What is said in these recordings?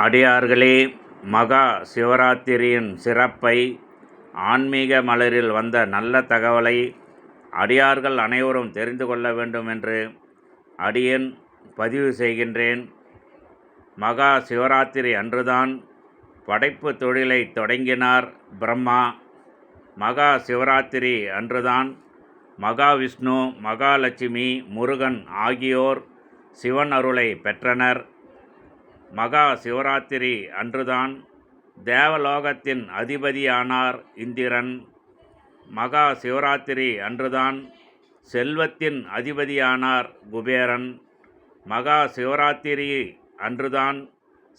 அடியார்களே, மகா சிவராத்திரியின் சிறப்பை, ஆன்மீக மலரில் வந்த நல்ல தகவலை அடியார்கள் அனைவரும் தெரிந்து கொள்ள வேண்டும் என்று அடியேன் பதிவு செய்கின்றேன். மகா சிவராத்திரி அன்றுதான் படைப்பு தொழிலை தொடங்கினார் பிரம்மா. மகா சிவராத்திரி அன்றுதான் மகாவிஷ்ணு, மகாலட்சுமி, முருகன் ஆகியோர் சிவன் அருளை பெற்றனர். மகா சிவராத்திரி அன்றுதான் தேவலோகத்தின் அதிபதியானார் இந்திரன். மகா சிவராத்திரி அன்றுதான் செல்வத்தின் அதிபதியானார் குபேரன். மகா சிவராத்திரி அன்றுதான்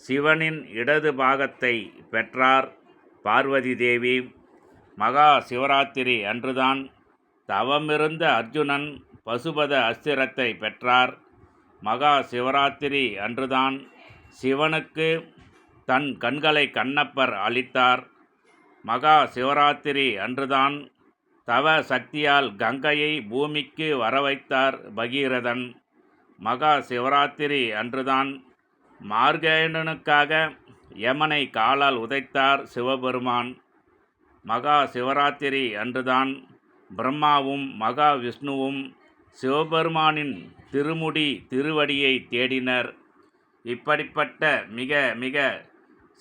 சிவனின் இடது பாகத்தை பெற்றார் பார்வதி தேவி. மகா சிவராத்திரி அன்றுதான் தவமிருந்த அர்ஜுனன் பசுபத அஸ்திரத்தை பெற்றார். மகா சிவராத்திரி அன்றுதான் சிவனுக்கு தன் கண்களை கண்ணப்பர் அளித்தார். மகா சிவராத்திரி அன்றுதான் தவ சக்தியால் கங்கையை பூமிக்கு வரவைத்தார் பகீரதன். மகா சிவராத்திரி அன்றுதான் மார்கேயனுக்காக யமனை காலால் உதைத்தார் சிவபெருமான். மகா சிவராத்திரி அன்றுதான் பிரம்மாவும் மகாவிஷ்ணுவும் சிவபெருமானின் திருவடியை தேடினர். இப்படிப்பட்ட மிக மிக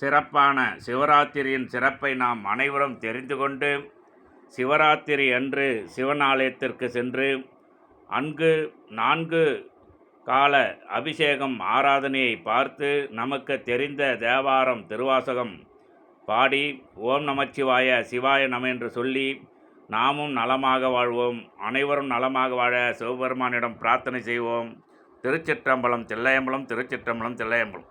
சிறப்பான சிவராத்திரியின் சிறப்பை நாம் அனைவரும் தெரிந்து கொண்டு, சிவராத்திரி அன்று சிவன் ஆலயத்திற்கு சென்று அங்கு 4 கால அபிஷேகம் ஆராதனையை பார்த்து நமக்கு தெரிந்த தேவாரம் திருவாசகம் பாடி ஓம் நமச்சிவாய சிவாய நம என்று சொல்லி நாமும் நலமாக வாழ்வோம். அனைவரும் நலமாக வாழ சிவபெருமானிடம் பிரார்த்தனை செய்வோம். திருச்சிற்றம்பலம் தில்லையம்பலம், திருச்சிற்றம்பலம் தில்லையம்பலம்.